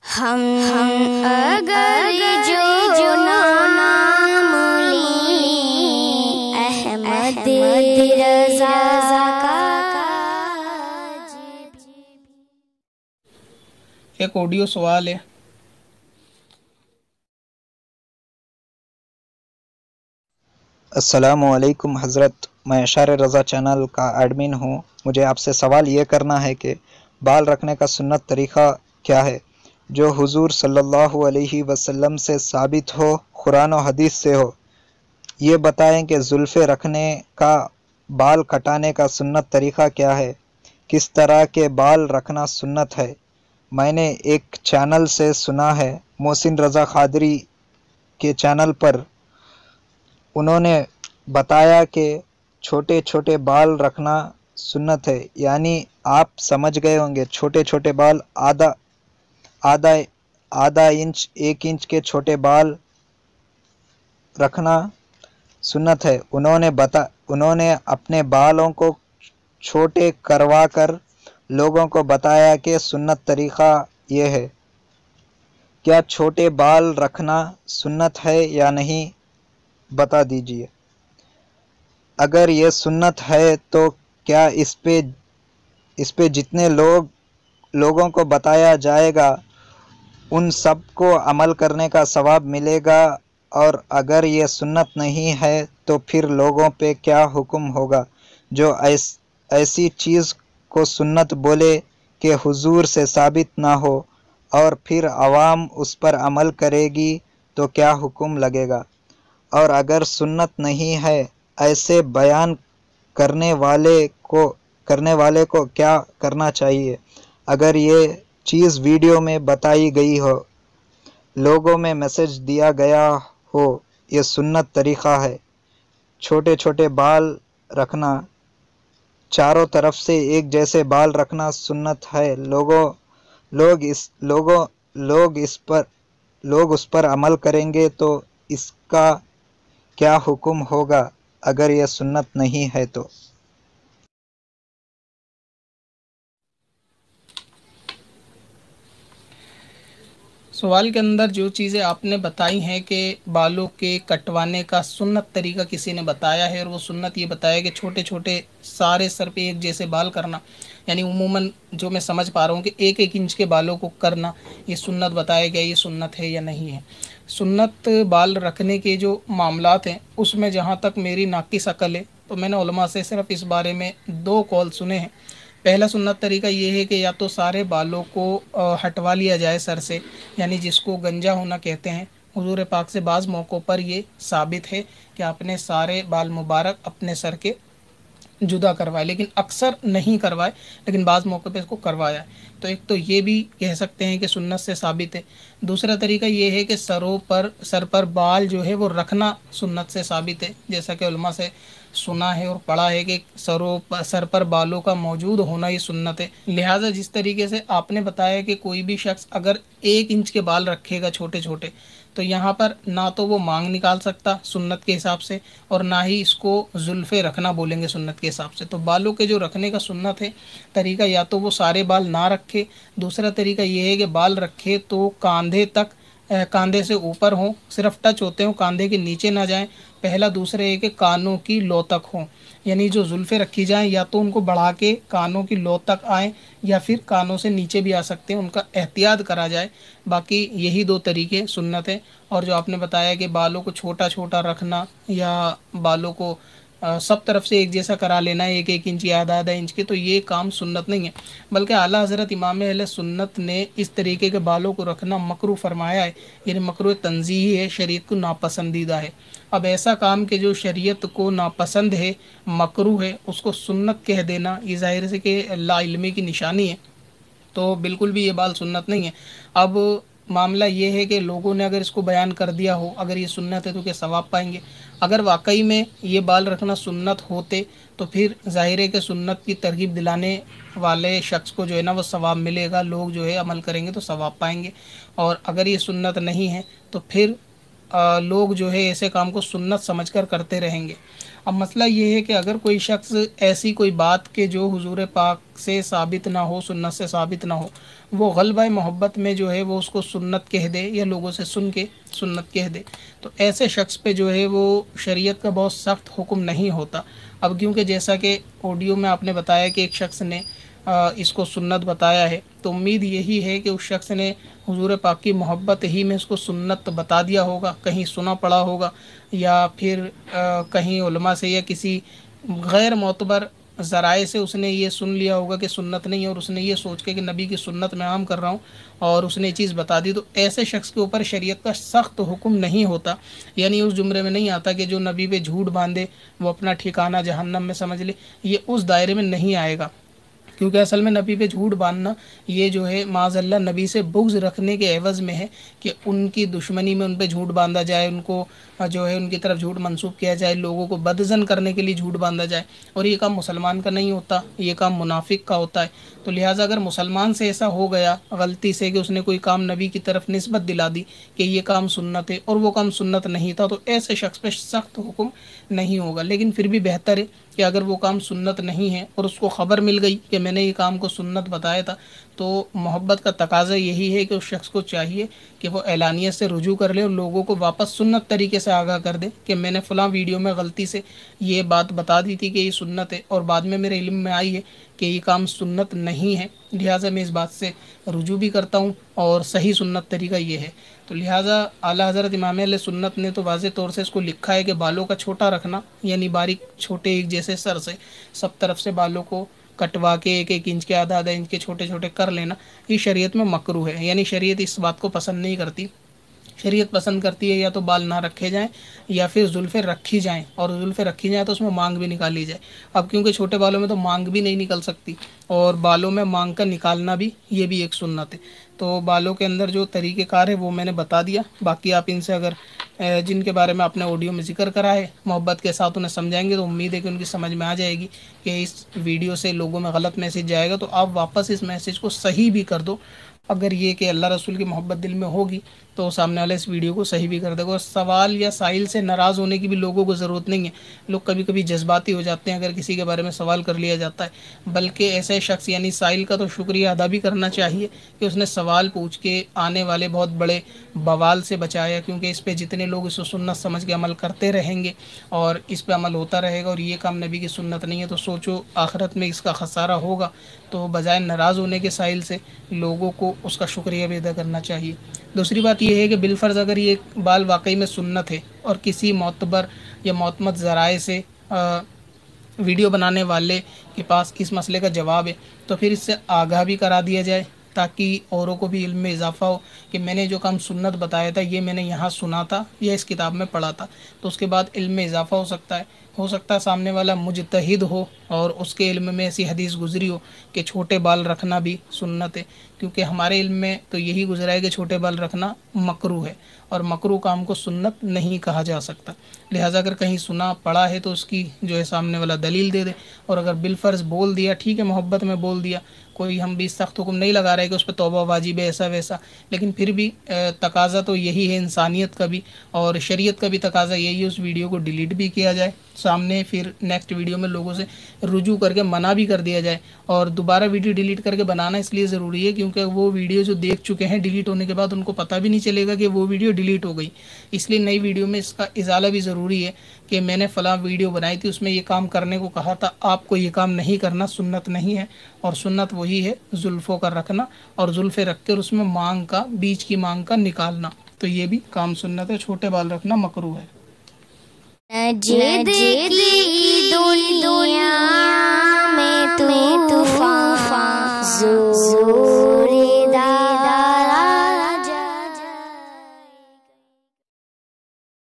ہم اگر جو نام لیں احمد رضا کا۔ ایک آڈیو سوال ہے۔ السلام علیکم حضرت، میں اشار رضا چینل کا ایڈمن ہوں۔ مجھے آپ سے سوال یہ کرنا ہے کہ بال رکھنے کا سنت طریقہ کیا ہے جو حضور صلی اللہ علیہ وسلم سے ثابت ہو، قرآن و حدیث سے ہو۔ یہ بتائیں کہ زلفیں رکھنے کا، بال کٹانے کا سنت طریقہ کیا ہے، کس طرح کے بال رکھنا سنت ہے۔ میں نے ایک چینل سے سنا ہے، محسن رضا قادری کے چینل پر، انہوں نے بتایا کہ چھوٹے چھوٹے بال رکھنا سنت ہے، یعنی آپ سمجھ گئے ہوں گے، چھوٹے چھوٹے بال آدھا انچ 1 انچ کے چھوٹے بال رکھنا سنت ہے۔ انہوں نے اپنے بالوں کو چھوٹے کروا کر لوگوں کو بتایا کہ سنت طریقہ یہ ہے۔ کیا چھوٹے بال رکھنا سنت ہے یا نہیں، بتا دیجئے۔ اگر یہ سنت ہے تو کیا اس پہ جتنے لوگوں کو بتایا جائے گا ان سب کو عمل کرنے کا ثواب ملے گا، اور اگر یہ سنت نہیں ہے تو پھر لوگوں پہ کیا حکم ہوگا جو ایسی چیز کو سنت بولے کہ حضور سے ثابت نہ ہو، اور پھر عوام اس پر عمل کرے گی تو کیا حکم لگے گا؟ اور اگر سنت نہیں ہے، ایسے بیان کرنے والے کو کیا کرنا چاہیے؟ اگر یہ چیز ویڈیو میں بتائی گئی ہو، لوگوں میں میسج دیا گیا ہو، یہ سنت طریقہ ہے۔ چھوٹے چھوٹے بال رکھنا، چاروں طرف سے ایک جیسے بال رکھنا سنت ہے۔ لوگ اس پر عمل کریں گے تو اس کا کیا حکم ہوگا اگر یہ سنت نہیں ہے تو؟ سوال کے اندر جو چیزیں آپ نے بتائی ہیں کہ بالوں کے کٹوانے کا سنت طریقہ کسی نے بتایا ہے، اور وہ سنت یہ بتایا کہ چھوٹے چھوٹے سارے سر پہ ایک جیسے بال کرنا، یعنی عموماً جو میں سمجھ پا رہا ہوں کہ 1 انچ کے بالوں کو کرنا، یہ سنت بتایا گیا۔ یہ سنت ہے یا نہیں ہے؟ سنت بال رکھنے کے جو معاملات ہیں اس میں جہاں تک میری ناقص عقل ہے تو میں نے علماء سے صرف اس بارے میں 2 قول سنے ہیں۔ پہلا سنت طریقہ یہ ہے کہ یا تو سارے بالوں کو ہٹوا لیا جائے سر سے، یعنی جس کو گنجا ہونا کہتے ہیں۔ حضور پاک سے بعض موقعوں پر یہ ثابت ہے کہ آپ نے سارے بال مبارک اپنے سر کے جدا کروائے، لیکن اکثر نہیں کروائے، لیکن بعض موقع پہ اس کو کروایا ہے۔ تو ایک تو یہ بھی کہہ سکتے ہیں کہ سنت سے ثابت ہے۔ دوسرا طریقہ یہ ہے کہ سر پر بال جو ہے وہ رکھنا سنت سے ثابت ہے، جیسا کہ علماء سے سنا ہے اور پڑھا ہے کہ سر پر بالوں کا موجود ہونا یہ سنت ہے۔ لہٰذا جس طریقے سے آپ نے بتایا کہ کوئی بھی شخص اگر 1 انچ کے بال رکھے گا چھوٹے چھوٹے، تو یہاں پر نہ تو وہ مانگ نکال سکتا سنت کے حساب سے، اور نہ ہی اس کو زلفیں رکھنا بولیں گے سنت کے حساب سے۔ تو بالوں کے جو رکھنے کا سنت ہے طریقہ، یا تو وہ سارے بال نہ رکھے، دوسرا طریقہ یہ ہے کہ بال رکھے تو کاندھے سے اوپر ہوں، صرف ٹچ ہوتے ہوں، کاندھے کے نیچے نہ جائیں پہلا۔ دوسرے ہے کہ کانوں کی لو تک ہوں، یعنی جو زلفیں رکھی جائیں یا تو ان کو بڑھا کے کانوں کی لو تک آئیں، یا پھر کانوں سے نیچے بھی آ سکتے ہیں، ان کا احتیاط کرا جائے۔ باقی یہی 2 طریقے سنت ہیں۔ اور جو آپ نے بتایا کہ بالوں کو چھوٹا چھوٹا رکھنا یا بالوں کو سب طرف سے ایک جیسا کرا لینا ہے 1 انچ یا آدھا انچ کے، تو یہ کام سنت نہیں ہے، بلکہ اعلیٰ حضرت امام اہل سنت نے اس طریقے کے بالوں کو رکھنا مکروہ فرمایا ہے، یعنی مکروہ تنزیہی ہے، شریعت کو ناپسندیدہ ہے۔ اب ایسا کام کہ جو شریعت کو ناپسند ہے، مکروہ ہے، اس کو سنت کہہ دینا، یہ ظاہر سے کہ لا علمی کی نشانی ہے، تو بالکل بھی یہ بال سنت نہیں ہے۔ اب معاملہ یہ ہے کہ لوگوں نے اگر اس کو بیان کر دیا ہو، اگر یہ سنت ہے تو کیا ثواب پائیں گے؟ اگر واقعی میں یہ بال رکھنا سنت ہوتے تو پھر ظاہر ہے کہ سنت کی ترغیب دلانے والے شخص کو جو ہے نا وہ ثواب ملے گا، لوگ جو ہے عمل کریں گے تو ثواب پائیں گے۔ اور اگر یہ سنت نہیں ہے تو پھر लोग जो है ऐसे काम को सुन्नत समझकर करते रहेंगे। अब मसला ये है कि अगर कोई शख्स ऐसी कोई बात के जो हुजूर पाक से साबित ना हो, सुन्नत से साबित ना हो, वो गलबा मोहब्बत में जो है वो उसको सुन्नत कह दे या लोगों से सुन के सुन्नत कह दे, तो ऐसे शख्स पे जो है वो शरीयत का बहुत सख्त हुक्म नहीं होता। अब क्योंकि जैसा कि ऑडियो में आपने बताया कि एक शख्स ने इसको सुन्नत बताया है, तो उम्मीद यही है कि उस शख्स ने हुजूर पाक की मोहब्बत ही में इसको सुन्नत बता दिया होगा, कहीं सुना पड़ा होगा, या फिर कहीं उलमा से या किसी गैर मोतबर ज़राए से उसने ये सुन लिया होगा कि सुन्नत नहीं है, और उसने ये सोच के कि नबी की सुन्नत मैं आम कर रहा हूँ और उसने ये चीज़ बता दी। तो ऐसे शख्स के ऊपर शरीयत का सख्त हुक्म नहीं होता, यानी उस जुमरे में नहीं आता कि जो नबी पे झूठ बांधे वो अपना ठिकाना जहन्नम में समझ ले, ये उस दायरे में नहीं आएगा। क्योंकि असल में नबी पे झूठ बांधना ये जो है माज़ल्ला नबी से बुग़्ज़ रखने के एवज़ में है कि उनकी दुश्मनी में उन पे झूठ बांधा जाए, उनको जो है उनकी तरफ झूठ मंसूब किया जाए, लोगों को बदज़न करने के लिए झूठ बांधा जाए, और ये काम मुसलमान का नहीं होता, ये काम मुनाफिक का होता है। तो लिहाजा अगर मुसलमान से ऐसा हो गया गलती से कि उसने कोई काम नबी की तरफ निस्बत दिला दी कि ये काम सुन्नत है और वो काम सुन्नत नहीं था, तो ऐसे शख्स पे सख्त हुक्म नहीं होगा। लेकिन फिर भी बेहतर है कि अगर वो काम सुन्नत नहीं है और उसको ख़बर मिल गई कि मैंने ये काम को सुन्नत बताया था, तो मोहब्बत का तकाज़ा यही है कि उस शख्स को चाहिए कि वो एलानियत से रुजू कर ले और लोगों को वापस सुन्नत तरीके से आगाह कर दे कि मैंने फ़लाँ वीडियो में गलती से ये बात बता दी थी कि ये सुन्नत है, और बाद में मेरे इल्म में आई है कि ये काम सुन्नत नहीं है, लिहाजा मैं इस बात से रुजू भी करता हूँ और सही सुन्नत तरीका ये है। तो लिहाजा आला हज़रत इमाम अहले सुन्नत ने तो वाज़े तौर से इसको लिखा है कि बालों का छोटा रखना, यानी बारीक छोटे एक जैसे सर से सब तरफ से बालों को कटवा के 1-1 इंच के आधा इंच के छोटे छोटे कर लेना, ये शरीयत में मकरूह है। यानी शरीयत इस बात को पसंद नहीं करती। शरीयत पसंद करती है या तो बाल ना रखे जाएं या फिर जुल्फ़े रखी जाएं, और जुल्फ़े रखी जाएं तो उसमें मांग भी निकाली जाए। अब क्योंकि छोटे बालों में तो मांग भी नहीं निकल सकती, और बालों में मांग का निकालना भी ये भी एक सुन्नत है। तो बालों के अंदर जो तरीक़ेकार है वो मैंने बता दिया। बाकी आप इनसे अगर जिनके बारे में आपने ऑडियो में ज़िक्र करा है मोहब्बत के साथ उन्हें समझाएंगे तो उम्मीद है कि उनकी समझ में आ जाएगी कि इस वीडियो से लोगों में गलत मैसेज जाएगा, तो आप वापस इस मैसेज को सही भी कर दो। अगर ये कि अल्लाह रसूल की मोहब्बत दिल में होगी तो सामने वाले इस वीडियो को सही भी कर देगा। और सवाल या साइल से नाराज़ होने की भी लोगों को ज़रूरत नहीं है। लोग कभी कभी जज्बाती हो जाते हैं अगर किसी के बारे में सवाल कर लिया जाता है, बल्कि ऐसे शख्स यानी साइल का तो शुक्रिया अदा भी करना चाहिए कि उसने सवाल पूछ के आने वाले बहुत बड़े बवाल से बचाया, क्योंकि इस पर जितने लोग इसको सुन्नत समझ के अमल करते रहेंगे और इस पर अमल होता रहेगा और ये काम नबी की सुन्नत नहीं है, तो सोचो आखिरत में इसका खसारा होगा। तो बजाय नाराज़ होने के साइल से लोगों को उसका शुक्रिया भी अदा करना चाहिए। दूसरी बात यह है कि बिलफर्ज अगर ये बाल वाकई में सुन्नत है और किसी मोतबर या मोतमद ज़राए से वीडियो बनाने वाले के पास इस मसले का जवाब है, तो फिर इससे आगाह भी करा दिया जाए ताकि औरों को भी इल्म में इजाफ़ा हो कि मैंने जो काम सुन्नत बताया था ये मैंने यहाँ सुना था या इस किताब में पढ़ा था। तो उसके बाद इल्म में इजाफ़ा हो सकता है सामने वाला मुजतहिद हो और उसके इल्म में ऐसी हदीस गुजरी हो कि छोटे बाल रखना भी सुन्नत है, क्योंकि हमारे इल्म में तो यही गुजरा है कि छोटे बाल रखना मकरूह है और मकरूह काम को सुन्नत नहीं कहा जा सकता। लिहाजा अगर कहीं सुना पड़ा है तो उसकी जो है सामने वाला दलील दे दे, और अगर बिलफर्ज बोल दिया ठीक है, मोहब्बत में बोल दिया, कोई हम भी सख्त हुक्म नहीं लगा रहे कि उस पर तौबा वाजिब है ऐसा वैसा, लेकिन फिर भी तकाज़ा तो यही है इंसानियत का भी और शरीयत का भी तकाज़ा यही है उस वीडियो को डिलीट भी किया जाए सामने, फिर नेक्स्ट वीडियो में लोगों से रुजू करके मना भी कर दिया जाए। और दोबारा वीडियो डिलीट करके बनाना इसलिए ज़रूरी है क्योंकि वो वीडियो जो देख चुके हैं डिलीट होने के बाद उनको पता भी नहीं चलेगा कि वो वीडियो डिलीट हो गई, इसलिए नई वीडियो में इसका इजाला भी ज़रूरी है कि मैंने फ़लाँ वीडियो बनाई थी उसमें ये काम करने को कहा था, आपको ये काम नहीं करना, सुन्नत नहीं है। और सुन्नत वही है जुल्फ़ों का रखना और जुल्फ़े रख कर उसमें मांग का बीच की मांग का निकालना, तो ये भी काम सुन्नत है। छोटे बाल रखना मकरूह है। जिद की दुनिया में तूफान